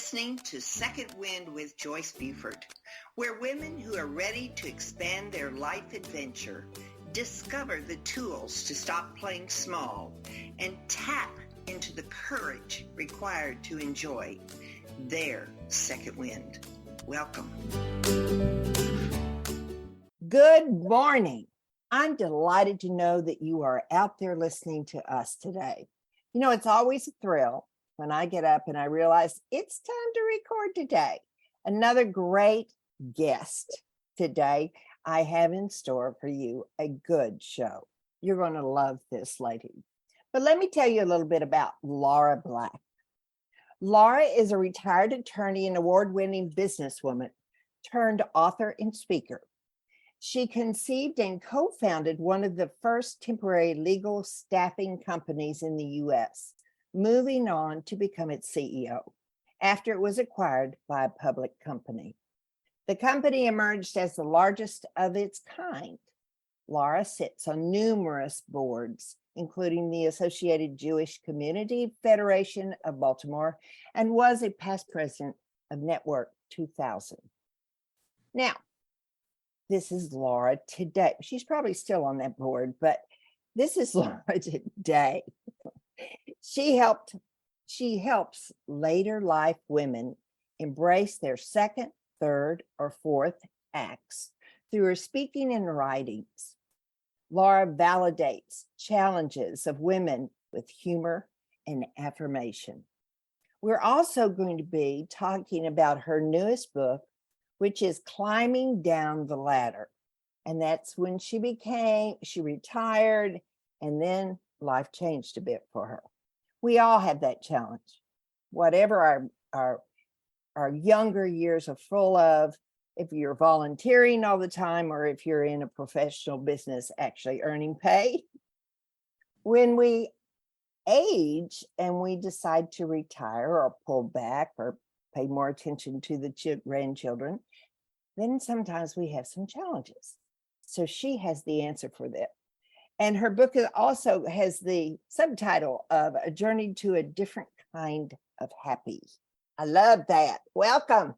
listening to Second Wind with Joyce Buford, where women who are ready to expand their life adventure discover the tools to stop playing small and tap into the courage required to enjoy their second wind. Welcome. Good morning. I'm delighted to know that you are out there listening to us today. You know, it's always a thrill when I get up and I realize it's time to record today. Another great guest today I have in store for you, a good show. You're going to love this lady. But let me tell you a little bit about Laura Black. Laura is a retired attorney and award-winning businesswoman turned author and speaker. She conceived and co-founded one of the first temporary legal staffing companies in the U.S., moving on to become its CEO after it was acquired by a public company. The company emerged as the largest of its kind. Laura sits on numerous boards, including the Associated Jewish Community Federation of Baltimore, and was a past president of Network 2000. Now, this is Laura today. She's probably still on that board, but this is Laura today. She helps later life women embrace their second, third, or fourth acts through her speaking and writings. Laura validates challenges of women with humor and affirmation. We're also going to be talking about her newest book, which is Climbing Down the Ladder. And that's when she retired, and then life changed a bit for her. We all have that challenge. Whatever our younger years are full of, if you're volunteering all the time or if you're in a professional business actually earning pay. When we age and we decide to retire or pull back or pay more attention to the grandchildren, then sometimes we have some challenges. So she has the answer for that. And her book also has the subtitle of A Journey to a Different Kind of Happy. I love that. Welcome.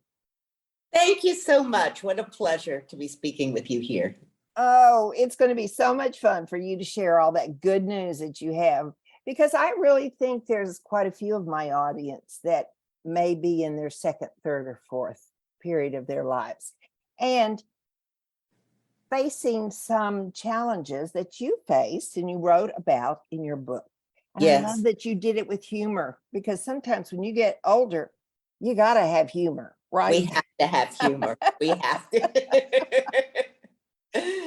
Thank you so much. What a pleasure to be speaking with you here. Oh, it's going to be so much fun for you to share all that good news that you have, because I really think there's quite a few of my audience that may be in their second, third, or fourth period of their lives and facing some challenges that you faced and you wrote about in your book. And Yes. I love that you did it with humor, because sometimes when you get older, you got to have humor, right? We have to have humor. We have to.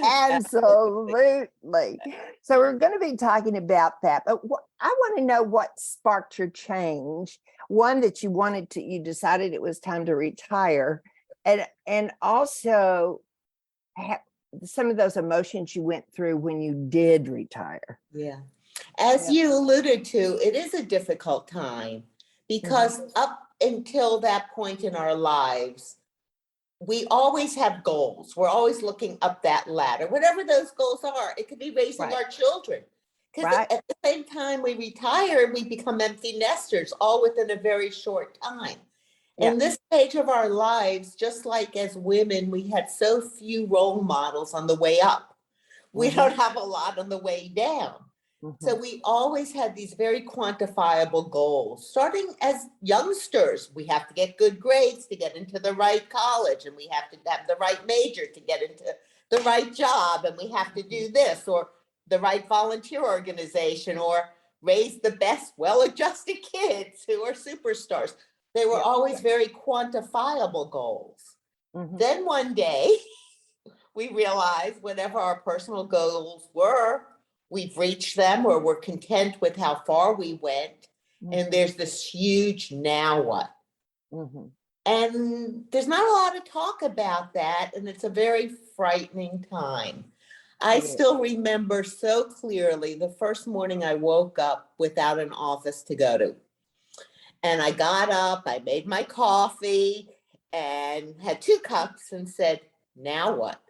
Absolutely. So we're going to be talking about that. But I want to know what sparked your change. One, that you decided it was time to retire, and also some of those emotions you went through when you did retire. Yeah. As you alluded to, it is a difficult time because up until that point in our lives, we always have goals. We're always looking up that ladder, whatever those goals are. It could be raising our children. Because at the same time we retire, we become empty nesters, all within a very short time. In this stage of our lives, just like as women, we had so few role models on the way up. We don't have a lot on the way down. So we always had these very quantifiable goals. Starting as youngsters, we have to get good grades to get into the right college, and we have to have the right major to get into the right job, and we have to do this, or the right volunteer organization, or raise the best well-adjusted kids who are superstars. They were always very quantifiable goals. Then one day, we realized whatever our personal goals were, we've reached them, or we're content with how far we went. And there's this huge now what? And there's not a lot of talk about that. And it's a very frightening time. I still remember so clearly the first morning I woke up without an office to go to. And I got up, I made my coffee and had 2 cups and said, now what?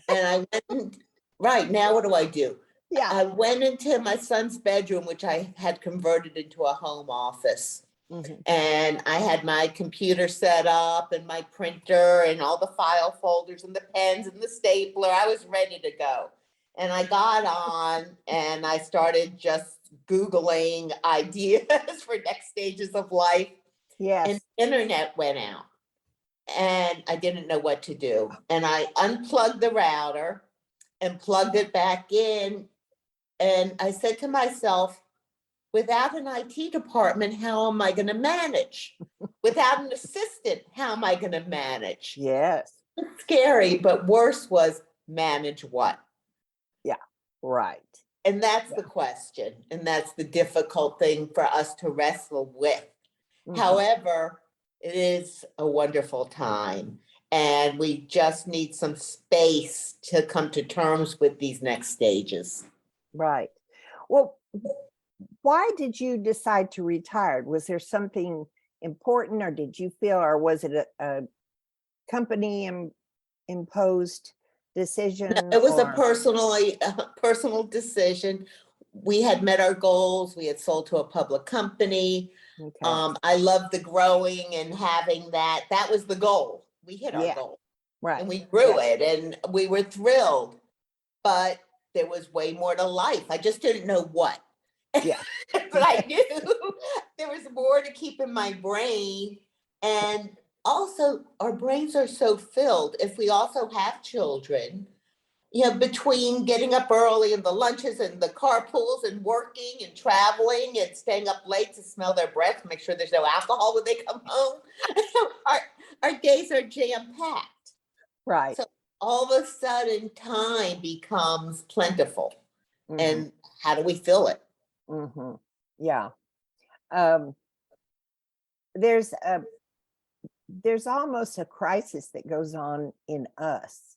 And I went, right, now what do I do? I went into my son's bedroom, which I had converted into a home office. Mhm. And I had my computer set up and my printer and all the file folders and the pens and the stapler. I was ready to go. And I got on and I started just Googling ideas for next stages of life. And Yes. the internet went out and I didn't know what to do. And I unplugged the router and plugged it back in. And I said to myself, without an IT department, how am I going to manage? Without an assistant, how am I going to manage? Yes. It's scary, but worse was manage what? Yeah. Right. And that's Yeah. the question. And that's the difficult thing for us to wrestle with. Mhm. However, it is a wonderful time. And we just need some space to come to terms with these next stages. Right. Well, why did you decide to retire? Was there something important, or did you feel, or was it a company imposed decision? It was a Or personal decision. We had met our goals. We had sold to a public company. okay. I loved the growing and having that. That was the goal. We hit our Yeah. goal Right. and we grew Yeah. it and we were thrilled. But there was way more to life. I just didn't know what. Yeah. But I knew there was more to keep in my brain. And also, our brains are so filled. If we also have children, between getting up early and the lunches and the carpools and working and traveling and staying up late to smell their breath, make sure there's no alcohol when they come home, our days are jam packed. Right. So all of a sudden, time becomes plentiful. Mhm. And how do we fill it? Mhm. Yeah. Um, there's almost a crisis that goes on in us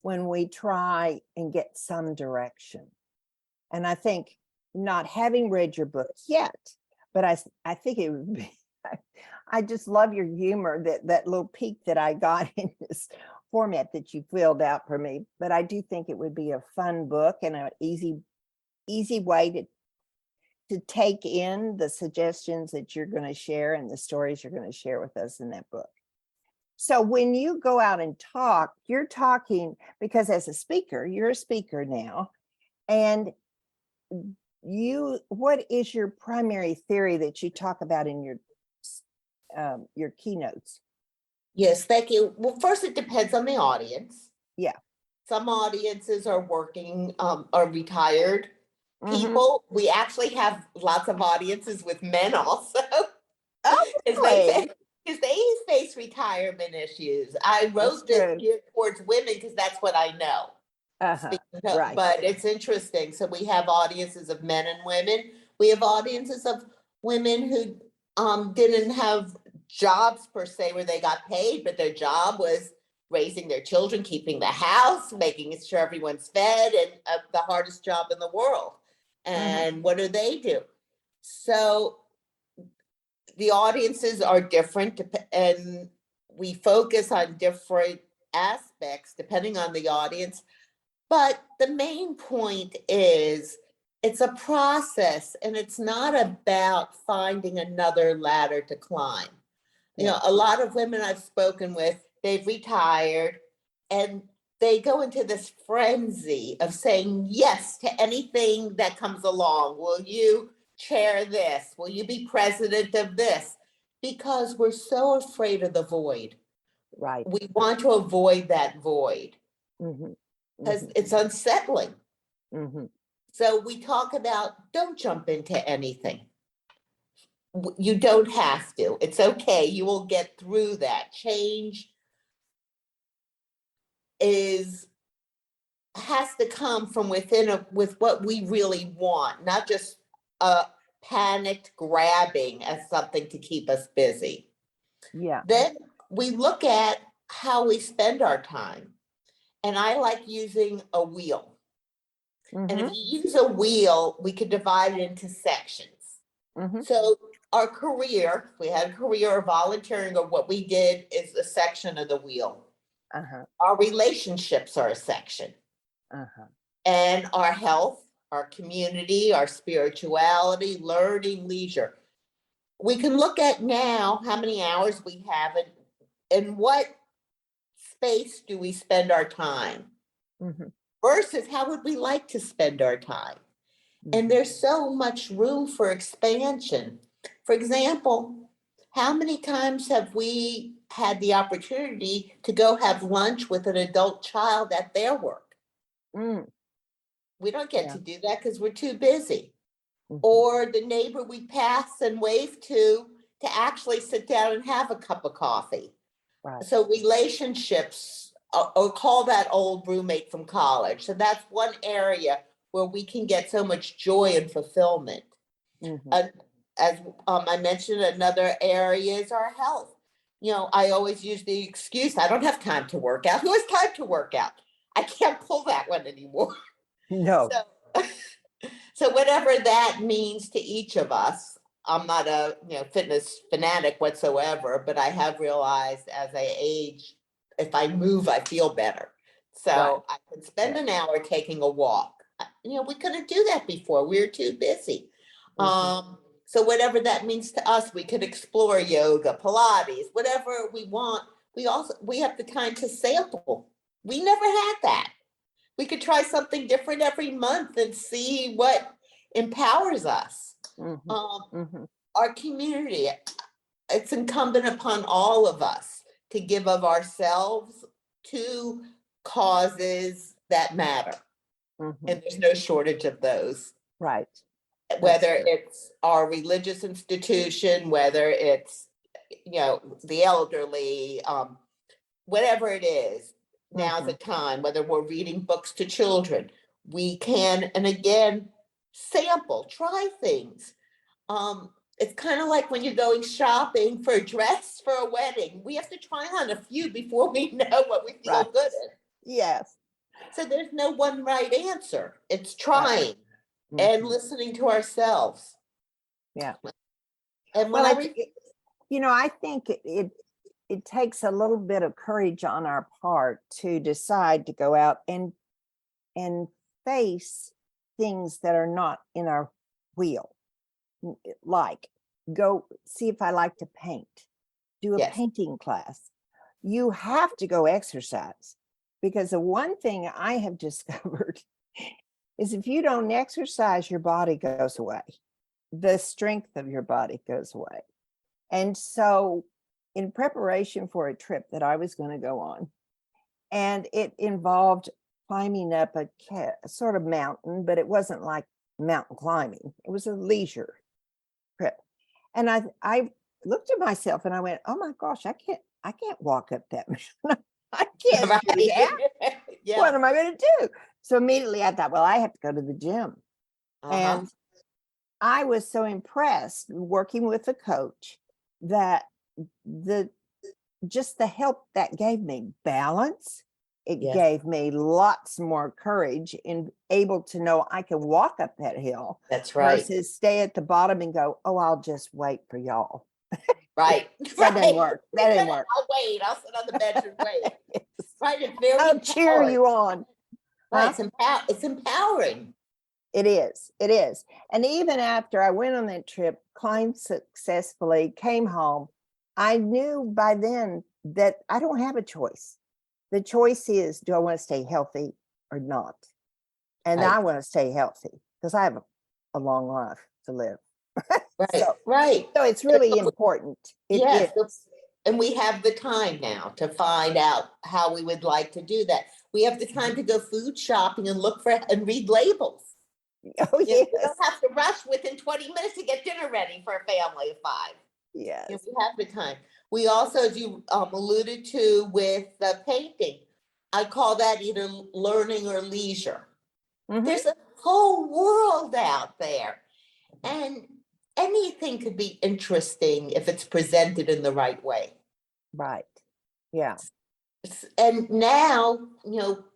when we try and get some direction. And I think, not having read your book yet, but I think it would be, I just love your humor, that little peek that I got in this format that you filled out for me. But I do think it would be a fun book and an easy way to take in the suggestions that you're going to share and the stories you're going to share with us in that book. So when you go out and talk, you're talking because as a speaker, you're a speaker now. And what is your primary theory that you talk about in your keynotes? Yes, thank you. Well, first, it depends on the audience. Yeah. Some audiences are working, are retired Mhm. people. We actually have lots of audiences with men also. Oh, Because really? they face retirement issues. I That's wrote this true. geared towards women because that's what I know. Uh-huh. Right. But it's interesting. So we have audiences of men and women. We have audiences of women who didn't have jobs per se where they got paid, but their job was raising their children, keeping the house, making sure everyone's fed, and the hardest job in the world. And what do? So the audiences are different, and we focus on different aspects depending on the audience. But the main point is it's a process, and it's not about finding another ladder to climb. Yeah. A lot of women I've spoken with, they've retired and they go into this frenzy of saying yes to anything that comes along. Will you chair this? Will you be president of this? Because we're so afraid of the void. Right. We want to avoid that void Mhm. because Mhm. it's unsettling. Mhm. So we talk about don't jump into anything. You don't have to. It's okay. You will get through that. Change has to come from within with what we really want, not just panicked grabbing as something to keep us busy. Yeah. Then we look at how we spend our time. And I like using a wheel. And if Mhm. you use a wheel, we could divide it into sections. Mhm. So our career, we had a career or volunteering, or what we did is a section of the wheel. Uh-huh. Our relationships are a section. Uh-huh. And our health, our community, our spirituality, learning, leisure. we can look at now how many hours we have and what space do we spend our time versus how would we like to spend our time. And there's so much room for expansion. For example, how many times have we had the opportunity to go have lunch with an adult child at their work? We don't get to do that because we're too busy. Or the neighbor we pass and wave to actually sit down and have a cup of coffee. Right. So relationships, or call that old roommate from college. So that's one area where we can get so much joy and fulfillment. As I mentioned, another area is our health. You know, I always use the excuse, I don't have time to work out. Who has time to work out? I can't pull that one anymore. No. So whatever that means to each of us, I'm not a fitness fanatic whatsoever, but I have realized as I age, if I move, I feel better. So I could spend an hour taking a walk. We couldn't do that before. We were too busy. So whatever that means to us, we could explore yoga, Pilates, whatever we want. We have the time to sample. We never had that. We could try something different every month and see what empowers us. Our community, it's incumbent upon all of us to give of ourselves to causes that matter. And there's no shortage of those. Right. Whether it's our religious institution, whether it's, the elderly, whatever it is, now's the time, whether we're reading books to children, we can, and again, sample, try things. It's kind of like when you're going shopping for a dress for a wedding. We have to try on a few before we know what we feel good in. Yes. So there's no one right answer. It's trying and listening to ourselves. Yeah. And I think it takes a little bit of courage on our part to decide to go out and face things that are not in our wheel. Like go see if I like to paint, do a painting class. You have to go exercise, because the one thing I have discovered is if you don't exercise, your body goes away. The strength of your body goes away. And so in preparation for a trip that I was going to go on, and it involved climbing up a sort of mountain, but it wasn't like mountain climbing. It was a leisure trip. And I looked at myself and I went, oh my gosh, I can't walk up that mountain. I can't do that. What am I going to do? So immediately I thought, well, I have to go to the gym. And I was so impressed working with a coach that the help that gave me balance. It gave me lots more courage in able to know I can walk up that hill. That's right. Versus stay at the bottom and go, oh, I'll just wait for y'all. Right. That didn't work. That didn't work. I'll wait. I'll sit on the bench and wait. Right. It's very I'll cheer you on. Right. It's empowering. It is. It is. And even after I went on that trip, climbed successfully, came home, I knew by then that I don't have a choice. The choice is, do I want to stay healthy or not? And I want to stay healthy because I have a long life to live. Right. So it's really important. Yes. And we have the time now to find out how we would like to do that. We have the time to go food shopping and look for and read labels. Oh, yes. We don't have to rush within 20 minutes to get dinner ready for a family of 5. Yes. We have the time. We also, as you alluded to with the painting, I call that either learning or leisure. There's a whole world out there. And anything could be interesting if it's presented in the right way. Right. Yeah. And now,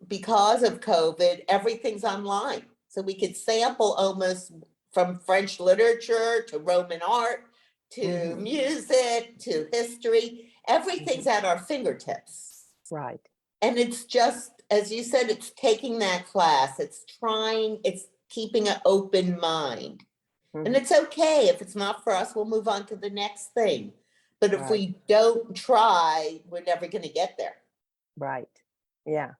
because of COVID, everything's online. So we could sample almost from French literature to Roman art to music to history. Everything's at our fingertips. Right. And it's just, as you said, it's taking that class. It's keeping an open mind. And it's okay. If it's not for us, we'll move on to the next thing. But if Right. we don't try, we're never going to get there. Right. Yeah.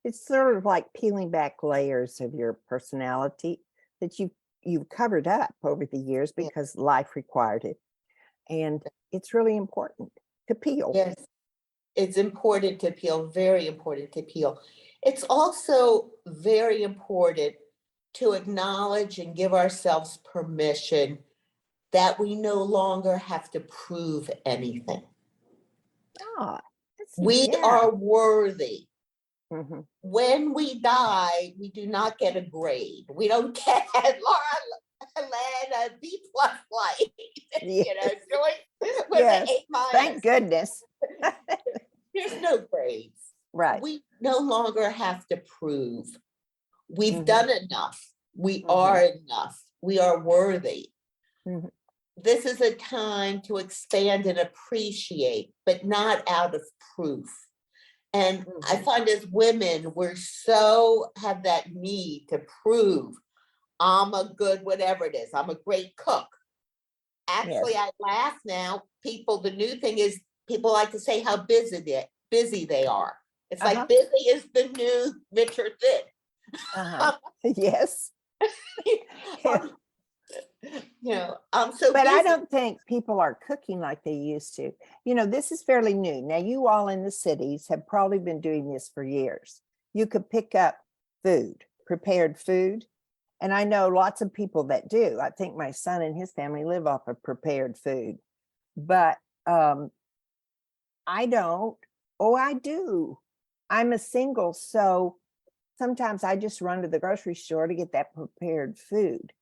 It's sort of like peeling back layers of your personality that you've covered up over the years because life required it. And it's really important to peel. Yes. It's important to peel, very important to peel. It's also very important to acknowledge and give ourselves permission that we no longer have to prove anything. Oh, We are worthy. Mm-hmm. When we die, we do not get a grade. We don't get Laura land a B+ light. Yes. You know, Joyce with Yes. an A-. Thank goodness. There's no grades. Right. We no longer have to prove. We've Mhm. done enough. We Mhm. are enough. We are worthy. Mhm. This is a time to expand and appreciate, but not out of proof. And I Mhm. find as women, we're so have that need to prove I'm a good, whatever it is, I'm a great cook. Actually, Yes. I laugh now. People, the new thing is people like to say how busy they are. It's Uh-huh. like busy is the new Richard Thin. Uh-huh. Yes. Um, I'm so But busy. I don't think people are cooking like they used to. You know, this is fairly new. Now, you all in the cities have probably been doing this for years. You could pick up food, prepared food. And I know lots of people that do. I think my son and his family live off of prepared food. But I don't. Oh, I do. I'm a single. So sometimes I just run to the grocery store to get that prepared food.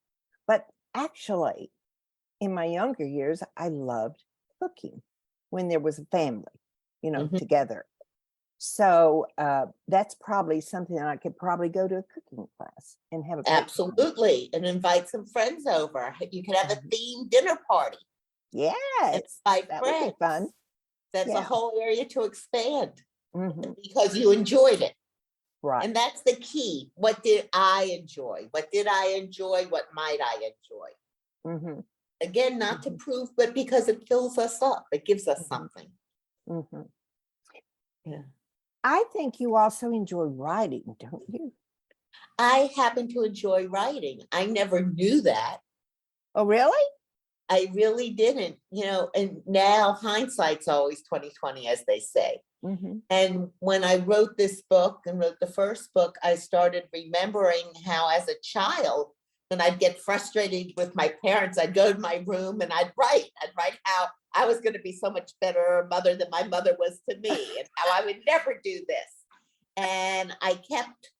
But actually, in my younger years, I loved cooking when there was a family, Mhm. together. So that's probably something that I could probably go to a cooking class and have a great time. Absolutely. And invite some friends over. You could have a themed dinner party. Yes, Invite that would be friends. fun. That's a Yeah. whole area to expand Mhm. because you enjoyed it. Right. And that's the key. What did I enjoy? What did I enjoy? What might I enjoy? Mhm. Again, not to Mhm. prove, but because it fills us up. It gives us Mhm. something. Mhm. Yeah. I think you also enjoy writing, don't you? I happen to enjoy writing. I never knew that. Oh, really? I really didn't, and now hindsight's always 2020, as they say. Mhm. And when I wrote this book and wrote the first book, I started remembering how as a child, when I'd get frustrated with my parents, I'd go to my room and I'd write how I was going to be so much better a mother than my mother was to me and how I would never do this. And I kept,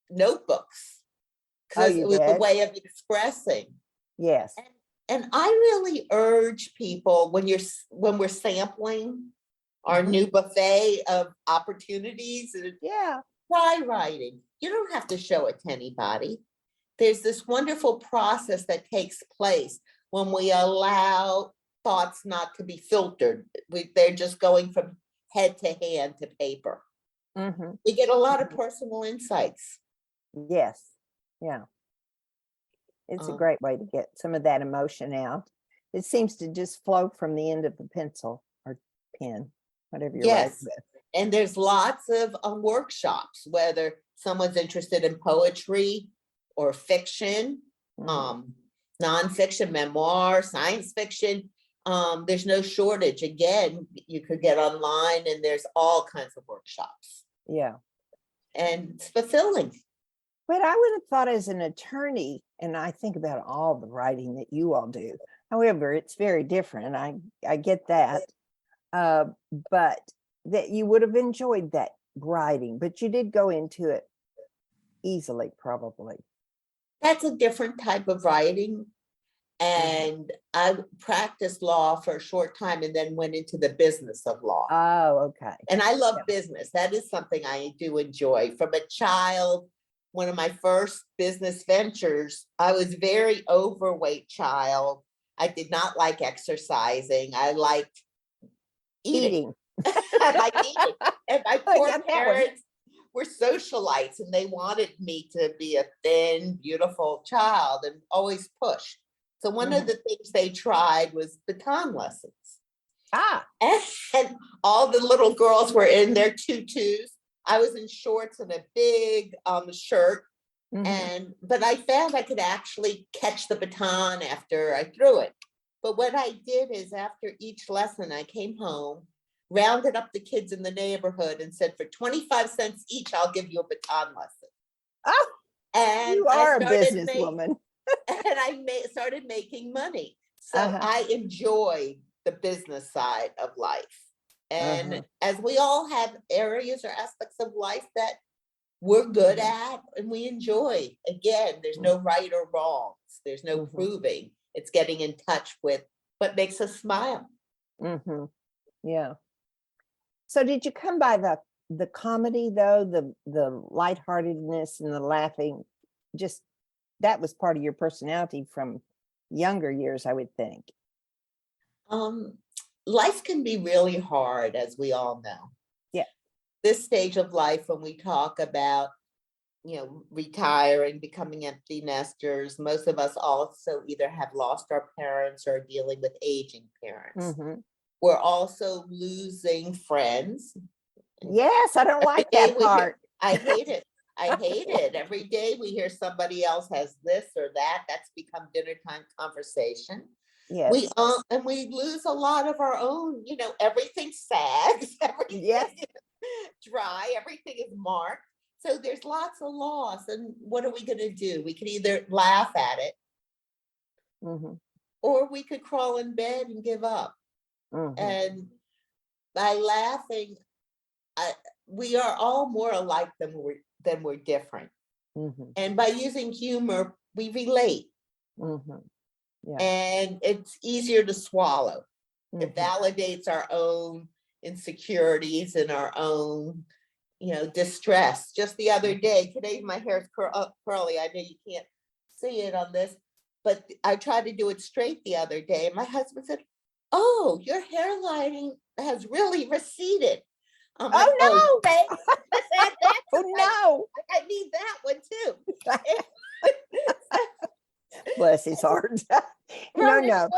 notebooks because you it was a did? way of expressing. Yes. And I really urge people when we're sampling our Mhm. new buffet of opportunities, Yeah. try writing. You don't have to show it to anybody. There's this wonderful process that takes place when we allow thoughts not to be filtered. They're just going from head to hand to paper. Mhm. We get a lot of Mhm. personal insights. Yes. Yeah. It's a Um, great way to get some of that emotion out. It seems to just flow from the end of the pencil or pen, whatever you're writing yes. with. And there's lots of workshops, whether someone's interested in poetry or fiction, Mhm. nonfiction, memoir, science fiction. There's no shortage. Again, you could get online and there's all kinds of workshops. Yeah. And it's fulfilling. But I would have thought as an attorney, and I think about all the writing that you all do. However, it's very different. I get that. But that you would have enjoyed that writing, but you did go into it easily, probably. That's a different type of writing. Mhm. And I practiced law for a short time and then went into the business of law. Oh, okay. And I love Yeah. business. That is something I do enjoy. From a child, one of my first business ventures, I was very overweight child. I did not like exercising. I liked eating. Eating. I liked eating. And my I poor got that one. parents were socialites and they wanted me to be a thin, beautiful child and always push. So one of the things they tried was baton lessons. And all the little girls were in their tutus. I was in shorts and a big shirt. But I found I could actually catch the baton after I threw it. But what I did is after each lesson, I came home, rounded up the kids in the neighborhood and said, for 25 cents each, I'll give you a baton lesson. Oh, and you are a businesswoman. Started making money. So I enjoyed the business side of life. And as we all have areas or aspects of life that we're good at and we enjoy, again, there's no right or wrongs. There's no proving. It's getting in touch with what makes us smile. Yeah. So did you come by the comedy though, the lightheartedness and the laughing? Just that was part of your personality from younger years, I would think. Life can be really hard, as we all know. Yeah. This stage of life, when we talk about, retiring, becoming empty nesters, most of us also either have lost our parents or are dealing with aging parents. We're also losing friends. Yes, I don't like that part. I hate it. I hate it. Every day we hear somebody else has this or that. That's become dinner time conversation. Yes. We lose a lot of our own, everything sags, everything is dry, everything is marked. So there's lots of loss. And what are we going to do? We can either laugh at it or we could crawl in bed and give up. And by laughing, we are all more alike than we're different. And by using humor, we relate. And it's easier to swallow. It validates our own insecurities and our own, distress. Just the other day, today my hair is curly. I know you can't see it on this, but I tried to do it straight the other day. And my husband said, "Oh, your hairline has really receded." I'm like, "Oh no!" Okay. Oh no! I need that one too. Bless his heart. No.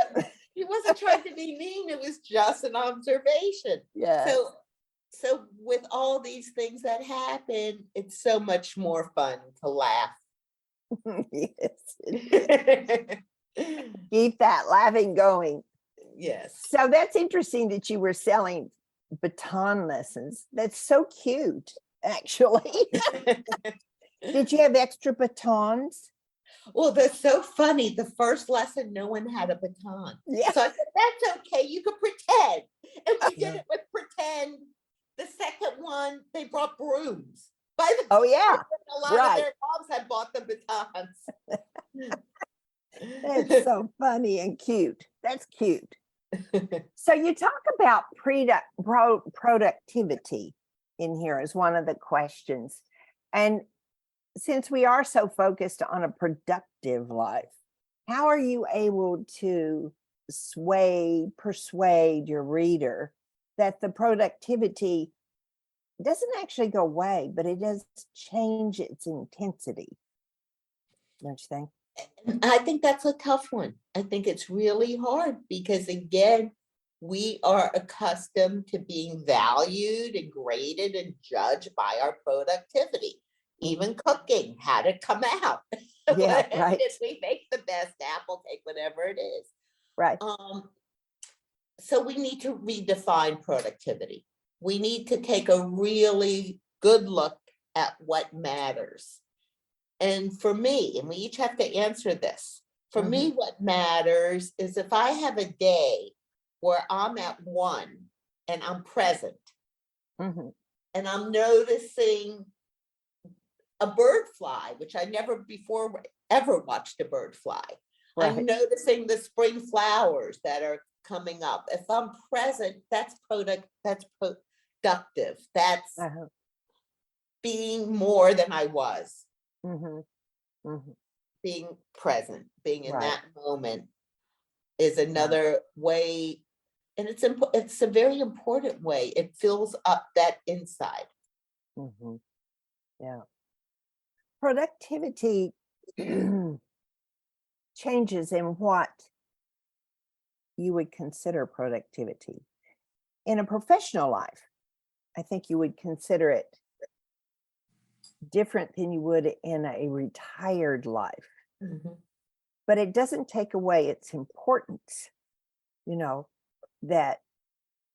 He wasn't trying to be mean. It was just an observation. Yeah. So with all these things that happen, it's so much more fun to laugh. Yes. Keep that laughing going. Yes. So that's interesting that you were selling baton lessons. That's so cute, actually. Did you have extra batons? Well, that's so funny. The first lesson, no one had a baton. Yeah. So I said, that's okay. You can pretend. And we did it with pretend. The second one, they brought brooms. By the Oh, yeah. A lot of their moms had bought the batons. That's so funny and cute. That's cute. So you talk about productivity in here as one of the questions. And since we are so focused on a productive life, how are you able to persuade your reader that the productivity doesn't actually go away, but it does change its intensity? Don't you think? I think that's a tough one. I think it's really hard because, again, we are accustomed to being valued and graded and judged by our productivity. Even cooking, how to come out. Yeah, right. If we make the best apple cake, whatever it is. Right. So we need to redefine productivity. We need to take a really good look at what matters. And for me, and we each have to answer this, for me, what matters is if I have a day where I'm at 1 and I'm present and I'm noticing a bird fly, which I never before ever watched a bird fly. Right. I'm noticing the spring flowers that are coming up. If I'm present, that's productive. That's being more than I was. Being present, being in that moment is another way. And it's a very important way. It fills up that inside. Yeah. Productivity changes in what you would consider productivity. In a professional life, I think you would consider it different than you would in a retired life. Mhm. But it doesn't take away its importance, you know, that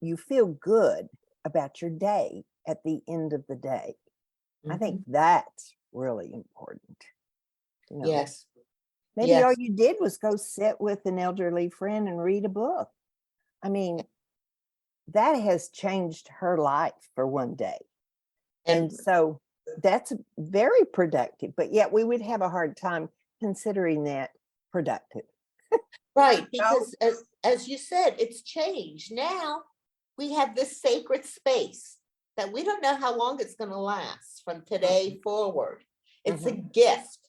you feel good about your day at the end of the day. I think Mhm. that's really important. You know, Yes, maybe all yes. you did was go sit with an elderly friend and read a book. I mean, that has changed her life for one day. And And so that's very productive, but yet we would have a hard time considering that productive. right, No? because as you said, it's changed. Now we have this sacred space that we don't know how long it's going to last from today forward. It's a Mhm, gift,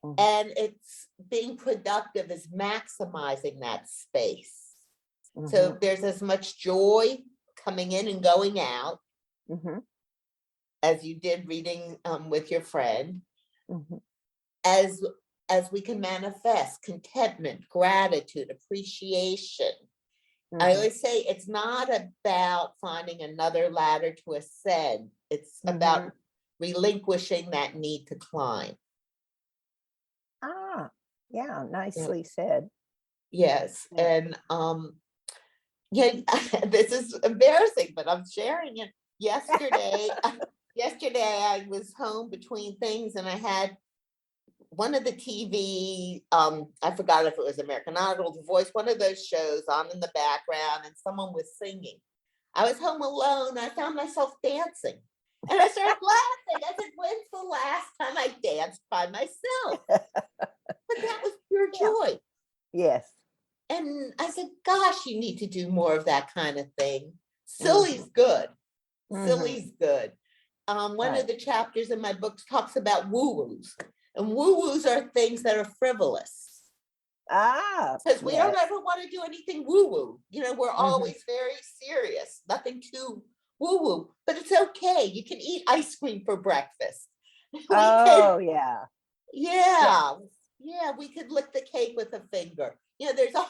mhm, and it's being productive is maximizing that space. mhm, So there's as much joy coming in and going out mhm, as you did reading with your friend, mhm, as as we can manifest contentment, gratitude, appreciation. I mhm, always say it's not about finding another ladder to ascend. It's mhm. about relinquishing that need to climb. Ah, yeah, Yeah. nicely said. Yes. Yeah. And yeah, this is embarrassing, but I'm sharing it. Yesterday, yesterday I was home between things and I had one of the TV, I forgot if it was American Idol, The Voice, one of those shows on in the background, and someone was singing. I was home alone. I found myself dancing. And I started laughing. I said, when's the last time I danced by myself? But that was pure Yeah. joy. Yes. And I said, gosh, you need to do more of that kind of thing. Mhm, Silly's good. mhm. Silly's good. One Right. of the chapters in my book talks about woo-woos. And woo-woos are things that are frivolous. Ah, Because we don't yes. ever want to do anything woo-woo. We're Mhm. always very serious, nothing too woo-woo, but it's okay. You can eat ice cream for breakfast. We could, Oh, yeah. Yeah. yeah, yeah, we could lick the cake with a finger. There's a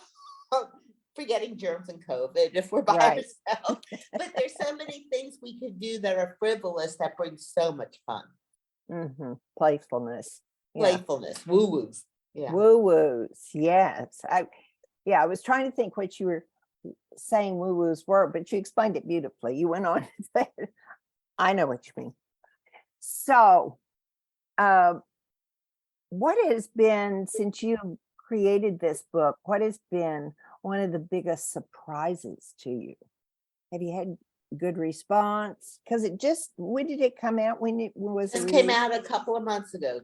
forgetting germs and COVID if we're by Right. ourselves. But there's so many things we could do that are frivolous that bring so much fun. Mhm. Playfulness. Yeah. Playfulness, woo-woos. Yeah. Woo-woos. Yes. I was trying to think what you were saying woo-woos were, but you explained it beautifully. You went on to say it. I know what you mean. So, um, what has been, since you created this book, what has been one of the biggest surprises to you? Have you had good response? Because when did it come out? When was it This came released? out a couple of months ago.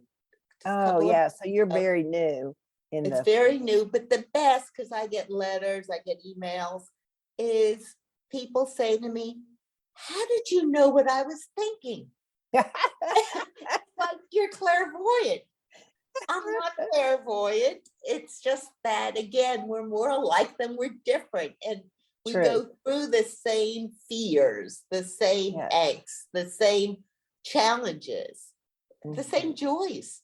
Just a Oh, couple of yeah. So you're uh, very new in it's the. very new, but the best, because I get letters, I get emails, is people say to me, how did you know what I was thinking? Like, you're clairvoyant. I'm not clairvoyant. It's just that, again, we're more alike than we're different. And we True. go through the same fears, the same Yes. angst, the same challenges, the Mhm, same joys.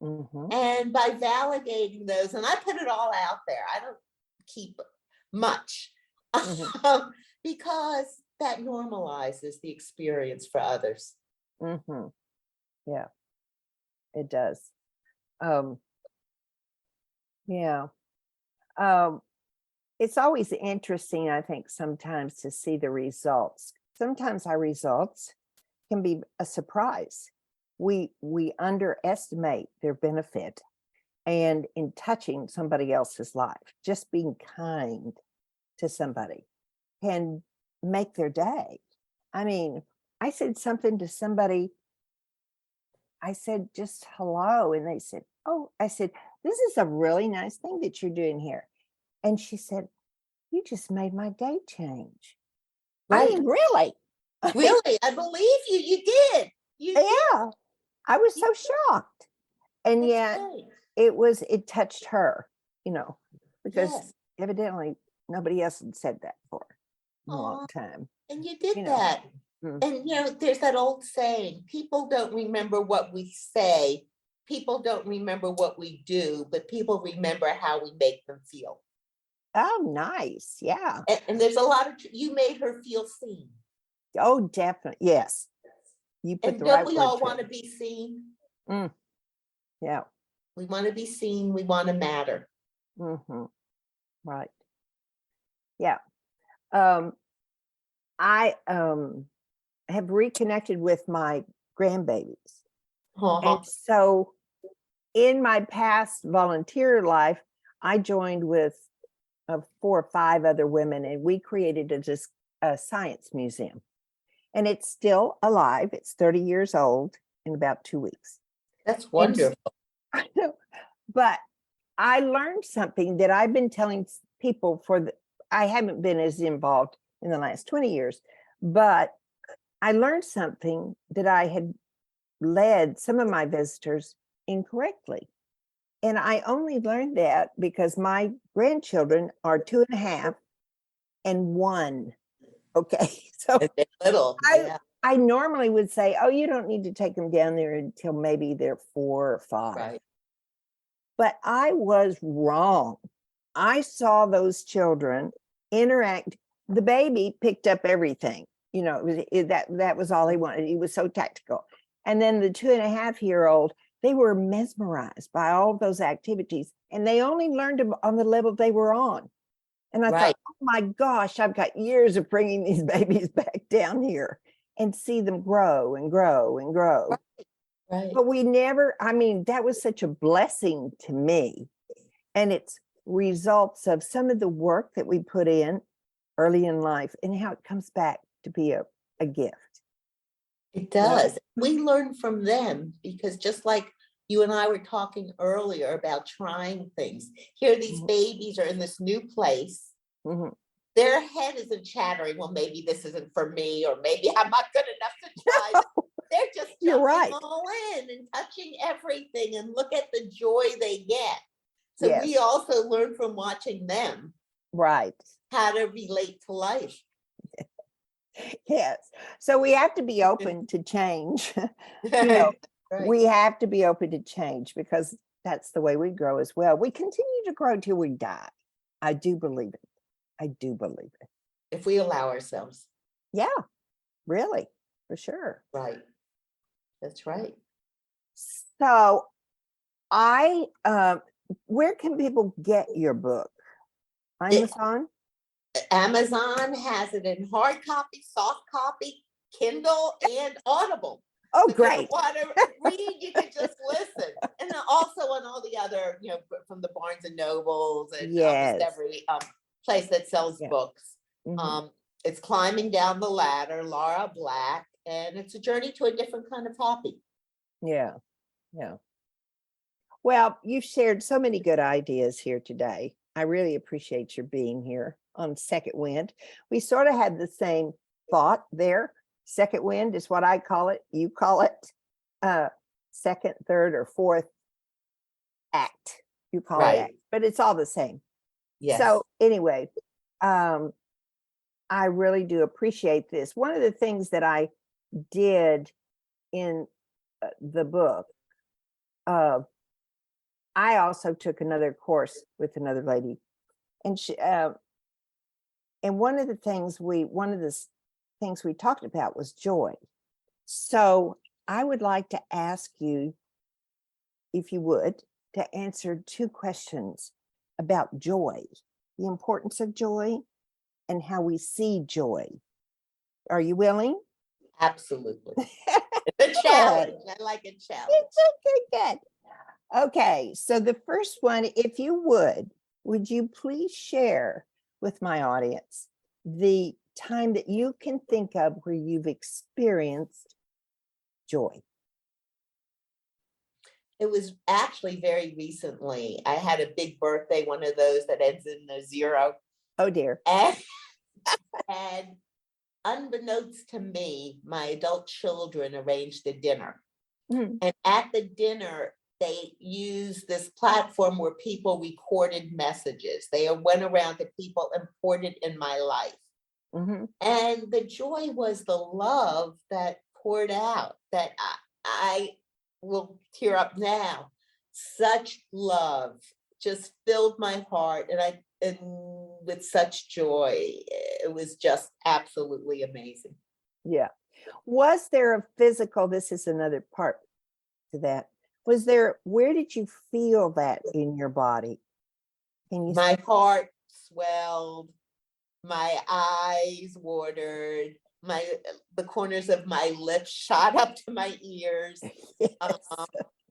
mhm, And by validating those, and I put it all out there, I don't keep much mhm, because that normalizes the experience for others. mhm. Yeah, it does. Um, yeah. Um, it's always interesting, I think, sometimes to see the results. Sometimes our results can be a surprise. We underestimate their benefit, and in touching somebody else's life, just being kind to somebody can make their day. I mean, I said something to somebody, I said just hello, and they said, oh, I said, this is a really nice thing that you're doing here. And she said, you just made my day change. I Right. mean, really? I mean, Really, I believe you. You did. You did. yeah, I was You, so shocked. And that's yet great. it touched her, because Yes. evidently nobody else had said that for a long Oh, time, and you did you know. that. And, there's that old saying, people don't remember what we say, people don't remember what we do, but people remember how we make them feel. Oh, nice. Yeah. And there's a lot of, you made her feel seen. Oh, definitely. Yes. You put And the don't right we word all to want to it. be seen? Yeah. We want to be seen. We want to matter. Right. Yeah. I have reconnected with my grandbabies. And so in my past volunteer life, I joined with 4 or 5 other women, and we created a science museum. And it's still alive. It's 30 years old in about 2 weeks. That's wonderful. I know. But I learned something that I've been telling people I haven't been as involved in the last 20 years, but I learned something that I had led some of my visitors incorrectly. And I only learned that because my grandchildren are 2.5 and 1. Okay. So They're little. I normally would say, oh, you don't need to take them down there until maybe they're 4 or 5. Right. But I was wrong. I saw those children interact. The baby picked up everything. That was all he wanted. He was so tactical. And then the 2.5-year-old, they were mesmerized by all of those activities, and they only learned them on the level they were on. And I thought, oh my gosh, I've got years of bringing these babies back down here and see them grow and grow and grow. Right. But that was such a blessing to me. And it's results of some of the work that we put in early in life and how it comes back to be a gift. It does. We learn from them because just like you and I were talking earlier about trying things, here these babies are in this new place. Their head isn't chattering, well, maybe this isn't for me, or maybe I'm not good enough to try. They're just jumping all in and touching everything, and look at the joy they get. So we also learn from watching them. Right. How to relate to life. Yes. So we have to be open to change. We have to be open to change because that's the way we grow as well. We continue to grow till we die. I do believe it. I do believe it. If we allow ourselves. Yeah, really, for sure. Right. That's right. So where can people get your book? Amazon? Amazon has it in hard copy, soft copy, Kindle, and Audible. Oh, so great. If you want to read, you can just listen. And then also on all the other, from the Barnes and Nobles and almost every place that sells books. It's Climbing Down the Ladder, Laura Black, and it's a journey to a different kind of happy. Yeah. Well, you've shared so many good ideas here today. I really appreciate your being here on Second Wind. We sort of had the same thought there. Second wind is what I call it. You call it second, third, or fourth act. You call it act, but it's all the same. Yes. So anyway, I really do appreciate this. One of the things that I did in the book, I also took another course with another lady, and she, and one of the things we talked about was joy. So I would like to ask you, if you would, to answer 2 questions about joy, the importance of joy, and how we see joy. Are you willing? Absolutely. It's a challenge. I like a challenge. It's okay, good. Okay, so the first one, if you would you please share with my audience the time that you can think of where you've experienced joy? It was actually very recently. I had a big birthday, one of those that ends in a 0. Oh dear. And unbeknownst to me, my adult children arranged a dinner. And at the dinner, they used this platform where people recorded messages. They went around to people important in my life. Mm-hmm. And the joy was the love that poured out, that I will tear up now. Such love just filled my heart, and with such joy. It was just absolutely amazing. Yeah. Was there a physical, this is another part to that. Where did you feel that in your body? My heart swelled, my eyes watered, the corners of my lips shot up to my ears. Yes.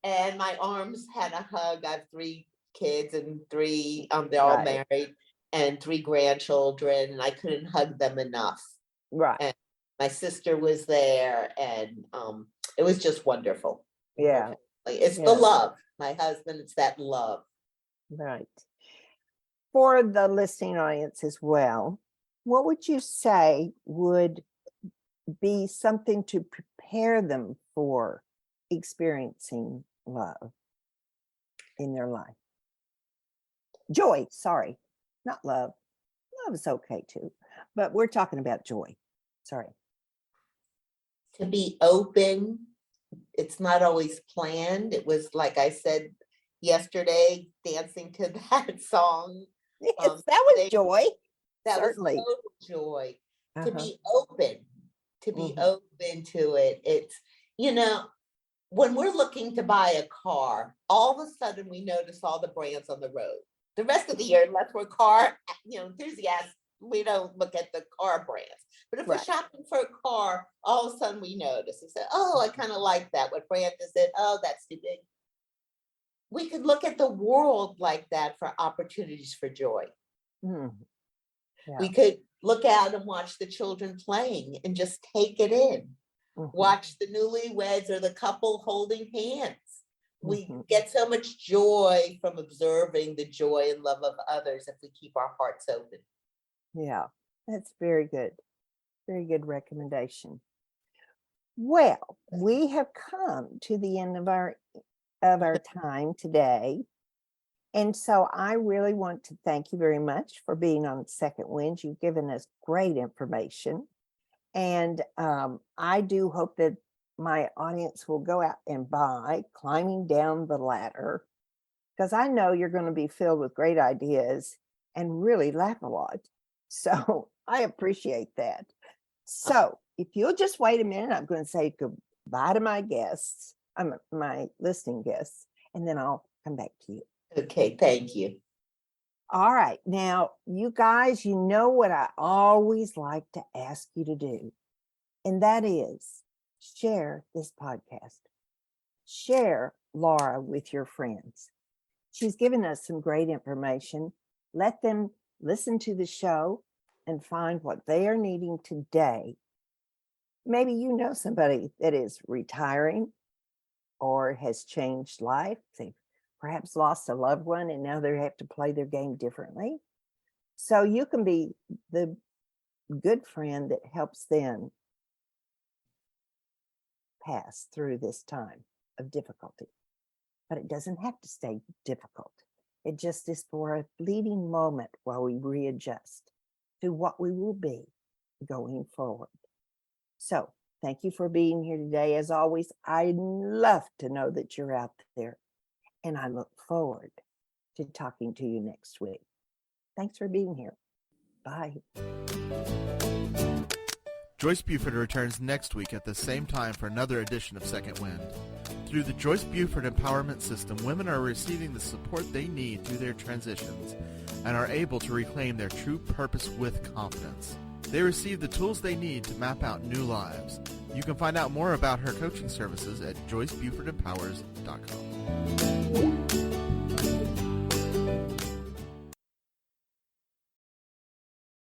And my arms had a hug. I have 3 kids and 3, they're all Right. married, and 3 grandchildren, and I couldn't hug them enough. Right. And my sister was there, and it was just wonderful. Yeah. It's the love. My husband, it's that love. Right. For the listening audience as well, what would you say would be something to prepare them for experiencing love in their life? Joy, sorry, not love. Love is okay too, but we're talking about joy. Sorry. To be open. It's not always planned. It was, like I said yesterday, dancing to that song. Yes, that was joy. That Certainly. was total joy. Uh-huh. To be open to it. It's, when we're looking to buy a car, all of a sudden we notice all the brands on the road. The rest of the year, unless we're car, enthusiasts, we don't look at the car brands. But if we're shopping for a car, all of a sudden we notice and say, oh, I kind of like that. What brand is it? Oh, that's too big. We could look at the world like that for opportunities for joy. Mm. Yeah. We could look out and watch the children playing and just take it in. Mm-hmm. Watch the newlyweds or the couple holding hands. We get so much joy from observing the joy and love of others if we keep our hearts open. Yeah, that's very good. Very good recommendation. Well, we have come to the end of our time today. And so I really want to thank you very much for being on Second Wind. You've given us great information. And I do hope that my audience will go out and buy Climbing Down the Ladder, because I know you're going to be filled with great ideas and really laugh a lot. So I appreciate that. So if you'll just wait a minute, I'm going to say goodbye to my guests, my listening guests, and then I'll come back to you. Okay, thank you. All right. Now, you guys, you know what I always like to ask you to do, and that is share this podcast. Share Laura with your friends. She's given us some great information. Let them listen to the show and find what they are needing today. Maybe you know somebody that is retiring or has changed life. They've perhaps lost a loved one and now they have to play their game differently. So you can be the good friend that helps them pass through this time of difficulty. But it doesn't have to stay difficult. It just is for a fleeting moment while we readjust to what we will be going forward. So thank you for being here today. As always, I'd love to know that you're out there, and I look forward to talking to you next week. Thanks for being here. Bye. Joyce Buford returns next week at the same time for another edition of Second Wind. Through the Joyce Buford Empowerment System, women are receiving the support they need through their transitions and are able to reclaim their true purpose with confidence. They receive the tools they need to map out new lives. You can find out more about her coaching services at joycebufordempowers.com.